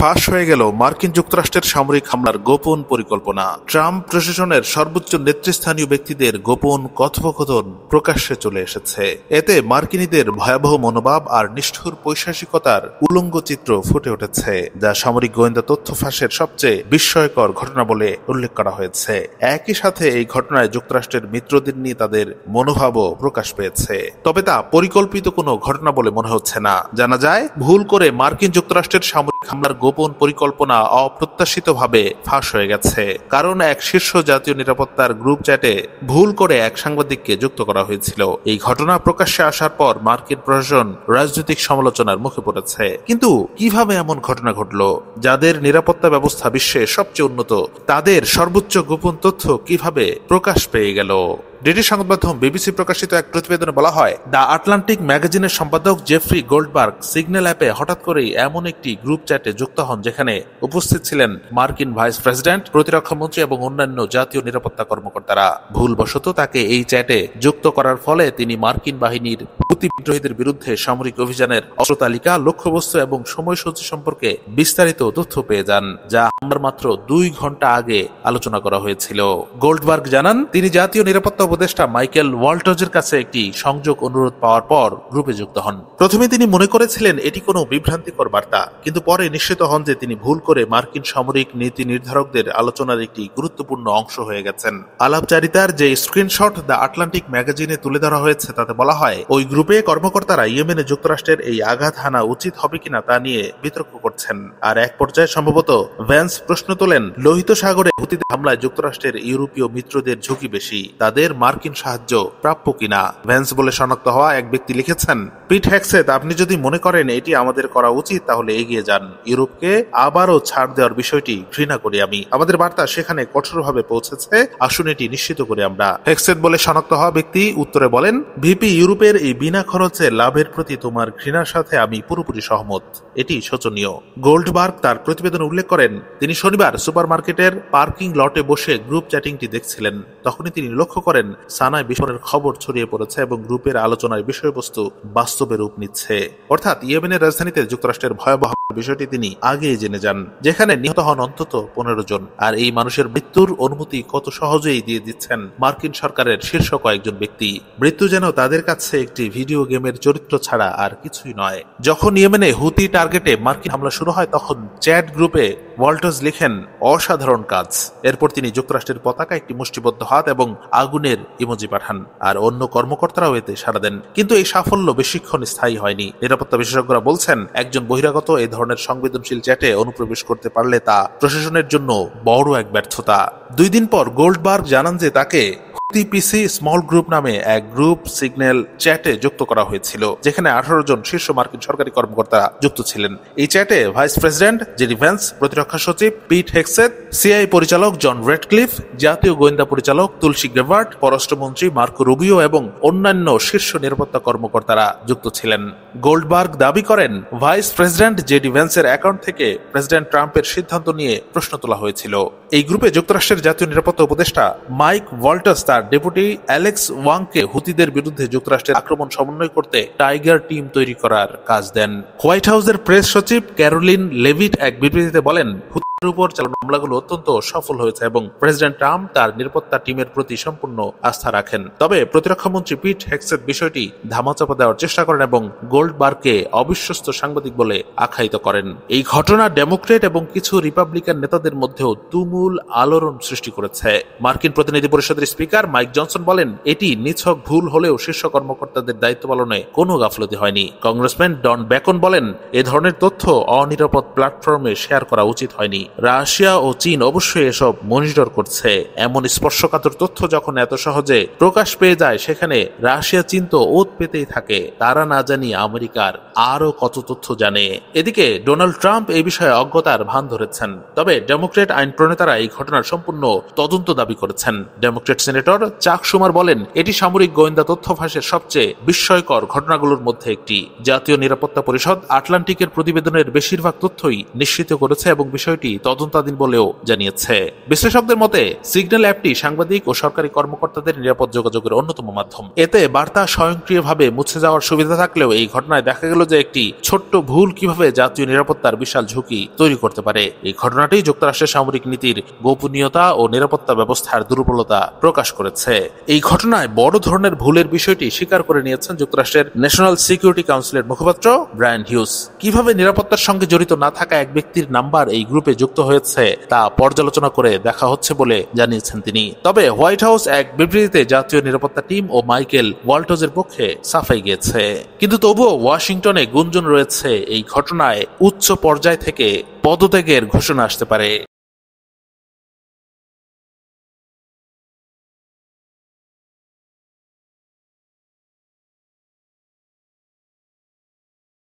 ফাঁস হয়ে গেল মার্কিন যুক্তরাষ্ট্রের সামরিক হামলার গোপন পরিকল্পনা। ট্রাম্প প্রশাসনের সর্বোচ্চ নেতৃস্থানীয় ব্যক্তিদের গোপন কথোপকথন প্রকাশ্যে চলে এসেছে। এতে মার্কিনীদের ভয়াবহ মনোভাব আর নিষ্ঠুর পৈশাচিকতার উলঙ্গ চিত্র ফুটে উঠেছে, যা সামরিক গোয়েন্দা তথ্য ফাঁসের সবচেয়ে বিস্ময়কর ঘটনা বলে উল্লেখ করা হয়েছে। একই সাথে এই ঘটনায় যুক্তরাষ্ট্রের মিত্রদের নিয়ে তাদের মনোভাবও প্রকাশ পেয়েছে, তবে তা পরিকল্পিত কোনো ঘটনা বলে মনে হচ্ছে না। জানা যায়, ভুল করে মার্কিন যুক্তরাষ্ট্রের সামরিক হামলার গোপন পরিকল্পনা অপ্রত্যাশিতভাবে ফাঁস হয়ে গেছে, কারণ এক শীর্ষ জাতীয় নিরাপত্তার গ্রুপ চ্যাটে ভুল করে এক সাংবাদিককে যুক্ত করা হয়েছিল। এই ঘটনা প্রকাশ্যে আসার পর মার্কিন প্রশাসন রাজনৈতিক সমালোচনার মুখে পড়েছে। কিন্তু কিভাবে এমন ঘটনা ঘটল? যাদের নিরাপত্তা ব্যবস্থা বিশ্বে সবচেয়ে উন্নত, তাদের সর্বোচ্চ গোপন তথ্য কিভাবে প্রকাশ পেয়ে গেল? ব্রিটিশ সংবাদ মাধ্যম বিবিসি প্রকাশিত এক প্রতিবেদনে বলা হয়, দ্য আটলান্টিক ম্যাগাজিনের সম্পাদক জেফ্রি গোল্ডবার্গ সিগন্যাল অ্যাপে হঠাৎ করেই এমন একটি গ্রুপ চ্যাটে যুক্ত হন যেখানে উপস্থিত ছিলেন মার্কিন ভাইস প্রেসিডেন্ট, প্রতিরক্ষা মন্ত্রী এবং অন্যান্য জাতীয় নিরাপত্তা কর্মকর্তারা। ভুলবশত তাকে এই চ্যাটে যুক্ত করার ফলে তিনি মার্কিন বাহিনীর হুতি বিদ্রোহীদের বিরুদ্ধে সামরিক অভিযানের অস্ত্র তালিকা, লক্ষ্যবস্তু এবং সময়সূচি সম্পর্কে বিস্তারিত তথ্য পেয়ে যান, যা হামলার মাত্র 2 ঘন্টা আগে আলোচনা করা হয়েছিল। গোল্ডবার্গ জানান, তিনি জাতীয় নিরাপত্তা উপদেষ্টা মাইকেল ওয়াল্টজের কাছে একটি সংযোগ অনুরোধ পাওয়ার পর গ্রুপে যুক্ত হন। প্রথমে তিনি মনে করেছিলেন এটি কোনো বিভ্রান্তিকর বার্তা, কিন্তু পরে নিশ্চিত হন যে তিনি ভুল করে মার্কিন সামরিক নীতি নির্ধারকদের আলোচনার একটি গুরুত্বপূর্ণ অংশ হয়ে গেছেন। আলাপচারিতার যে স্ক্রিনশট দ্য আটলান্টিক ম্যাগাজিনে তুলে ধরা হয়েছে তাতে বলা হয়, ওই গ্রুপে কর্মকর্তারা ইয়েমেনে যুক্তরাষ্ট্রের এই আঘাত হানা উচিত হবে কিনা তা নিয়ে বিতর্ক করছেন। আর এক পর্যায়ে সম্ভবত ভ্যান্স প্রশ্ন তোলেন, লোহিত সাগরে হুতিদের হামলায় যুক্তরাষ্ট্রের ইউরোপীয় মিত্রদের ঝুঁকি বেশি, তাদের মার্কিন সাহায্য প্রাপ্য কিনা? ভ্যান্স বলে শনাক্ত হওয়া এক ব্যক্তি লিখেছেন, পিট হেক্সেথ, আপনি যদি মনে করেন এটি আমাদের করা উচিত তাহলে এগিয়ে যান। ইউরোপকে আবারও ছাড় দেওয়ার বিষয়টি ঘৃণা করি আমি। আমাদের বার্তা সেখানে কঠোরভাবে পৌঁছেছে, আসুন এটি নিশ্চিত করি আমরা। হেক্সেথ বলে শনাক্ত হওয়া ব্যক্তি উত্তরে বলেন, ভিপি, ইউরোপের এই বিনা খরচে লাভের প্রতি তোমার ঘৃণার সাথে আমি পুরোপুরি সহমত। এটি শোচনীয়। গোল্ডবার্গ তার প্রতিবেদনে উল্লেখ করেন, তিনি শনিবার সুপারমার্কেটের পার্কিং লটে বসে গ্রুপ চ্যাটিংটি দেখছিলেন। তখনই তিনি লক্ষ্য করেন সানায় বিস্ফোরণের খবর ছড়িয়ে পড়েছে এবং গ্রুপের আলোচনার বিষয়বস্তু বাস্তবে রূপ নিচ্ছে। অর্থাৎ ইয়েমেনের রাজধানীতে যুক্তরাষ্ট্রের ভয়াবহ বিষয়টি তিনি আগেই জেনে যান, যেখানে নিহত হন অন্তত 15 জন। আর এই মানুষের মৃত্যুর অনুমতি কত সহজেই দিয়ে দিচ্ছেন মার্কিন সরকারের শীর্ষ কয়েকজন ব্যক্তি। মৃত্যু যেন তাদের কাছে একটি ভিডিও গেমের চরিত্র ছাড়া আর কিছুই নয়। যখন ইয়েমেনে হুতি টার্গেটে মার্কিন হামলা শুরু হয়, তখন চ্যাট গ্রুপে ওয়াল্টজ লিখেন, অসাধারণ কাজ। এরপর তিনি যুক্তরাষ্ট্রের পতাকা, একটি মুষ্টিবদ্ধ হাত এবং আগুনের ইমোজি পাঠান, আর অন্য কর্মকর্তারাও এতে সাড়া দেন। কিন্তু এই সাফল্য বেশিক্ষণ স্থায়ী হয়নি। নিরাপত্তা বিশেষজ্ঞরা বলছেন, একজন বহিরাগত এই ধরনের সংবেদনশীল চ্যাটে অনুপ্রবেশ করতে পারলে তা প্রশাসনের জন্য বড় এক ব্যর্থতা। 2 দিন পর গোল্ডবার্গ জানান যে তাকে টিপিসি স্মল গ্রুপ নামে এক গ্রুপ সিগন্যাল চ্যাটে যুক্ত করা হয়েছিল, যেখানে 18 জন শীর্ষ মার্কিন সরকারি কর্মকর্তা যুক্ত ছিলেন। এই চ্যাটে ভাইস প্রেসিডেন্ট জেডি ভ্যান্স, প্রতিরক্ষা সচিব পিট হেক্সেথ, সিআই পরিচালক জন রেডক্লিফ, জাতীয় গোয়েন্দা পরিচালক তুলসী গেভার্ট, পররাষ্ট্রমন্ত্রী মার্কো রুবিও এবং অন্যান্য শীর্ষ নিরাপত্তা কর্মকর্তারা যুক্ত ছিলেন। গোল্ডবার্গ দাবি করেন, ভাইস প্রেসিডেন্ট জেডি ভ্যান্সের অ্যাকাউন্ট থেকে প্রেসিডেন্ট ট্রাম্পের সিদ্ধান্ত নিয়ে প্রশ্ন তোলা হয়েছিল। এই গ্রুপে যুক্তরাষ্ট্রের জাতীয় নিরাপত্তা উপদেষ্টা মাইক ওয়াল্টজ তার ডেপুটি অ্যালেক্স ওয়াংকে হুতিদের বিরুদ্ধে যুক্তরাষ্ট্রের আক্রমণ সমন্বয় করতে টাইগার টিম তৈরি করার কাজ দেন। হোয়াইট হাউসের প্রেস সচিব ক্যারোলিন লেভিট এক বিবৃতিতে বলেন, উপর চালানো হামলাগুলো অত্যন্ত সফল হয়েছে এবং প্রেসিডেন্ট ট্রাম্প তার নিরাপত্তা টিমের প্রতি সম্পূর্ণ আস্থা রাখেন। তবে প্রতিরক্ষা মন্ত্রী পিট হেক্সেথ বিষয়টি ধামাচাপা দেওয়ার চেষ্টা করেন এবং গোল্ডবার্গকে অবিশ্বস্ত সাংবাদিক বলে আখ্যায়িত করেন। এই ঘটনা ডেমোক্রেট এবং কিছু রিপাবলিকান নেতাদের মধ্যেও তুমুল আলোড়ন সৃষ্টি করেছে। মার্কিন প্রতিনিধি পরিষদের স্পিকার মাইক জনসন বলেন, এটি নিছক ভুল হলেও শীর্ষ কর্মকর্তাদের দায়িত্ব পালনে কোনো গাফলতি হয়নি। কংগ্রেসম্যান ডন বেকন বলেন, এ ধরনের তথ্য অনিরাপদ প্ল্যাটফর্মে শেয়ার করা উচিত হয়নি। রাশিয়া ও চীন অবশ্যই এসব মনিটর করছে। এমন স্পর্শকাতর তথ্য যখন এত সহজে প্রকাশ পেয়ে যায়, সেখানে রাশিয়া চীন তো ওত পেতেই থাকে। তারা না জানি আমেরিকার আরো কত তথ্য জানে। এদিকে ডোনাল্ড ট্রাম্প এই বিষয়ে অজ্ঞতার ভান ধরেছেন। তবে ডেমোক্রেট আইন প্রণেতারা এই ঘটনার সম্পূর্ণ তদন্ত দাবি করেছেন। ডেমোক্রেট সিনেটর চাক শুমার বলেন, এটি সামরিক গোয়েন্দা তথ্য ফাঁসের সবচেয়ে বিস্ময়কর ঘটনাগুলোর মধ্যে একটি। জাতীয় নিরাপত্তা পরিষদ আটলান্টিকের প্রতিবেদনের বেশিরভাগ তথ্যই নিশ্চিত করেছে এবং বিষয়টি তদন্তাধীন বলেও জানিয়েছে। বিশ্লেষকদের মতে সিগন্যাল অ্যাপটি সাংবাদিক ও সরকারি কর্মকর্তাদের নিরাপদ যোগাযোগের অন্যতম মাধ্যম। এতে বার্তা স্বয়ংক্রিয়ভাবে মুছে যাওয়ার সুবিধা থাকলেও এই ঘটনায় দেখা গেল যে একটি ছোট্ট ভুল কিভাবে জাতীয় নিরাপত্তার বিশাল ঝুঁকি তৈরি করতে পারে। এই ঘটনাটি যুক্তরাষ্ট্রের সামরিক নীতির গোপনীয়তা ও নিরাপত্তা ব্যবস্থার দুর্বলতা প্রকাশ করেছে। এই ঘটনায় বড় ধরনের ভুলের বিষয়টি স্বীকার করে নিয়েছেন যুক্তরাষ্ট্রের ন্যাশনাল সিকিউরিটি কাউন্সিলের মুখপাত্র ব্রায়ান হিউজ। কিভাবে নিরাপত্তার সঙ্গে জড়িত না থাকা এক ব্যক্তির নাম্বার এই গ্রুপে যুক্ত হয়েছে তা পর্যালোচনা করে দেখা হচ্ছে বলে জানিয়েছেন তিনি। তবে হোয়াইট হাউস এক বিবৃতিতে জাতীয় নিরাপত্তা টিম ও মাইকেল ওয়াল্টজের পক্ষে সাফাই গিয়েছে। কিন্তু তবুও ওয়াশিংটনে গুঞ্জন রয়েছে এই ঘটনায় উচ্চ পর্যায় থেকে পদত্যাগের ঘোষণা আসতে পারে।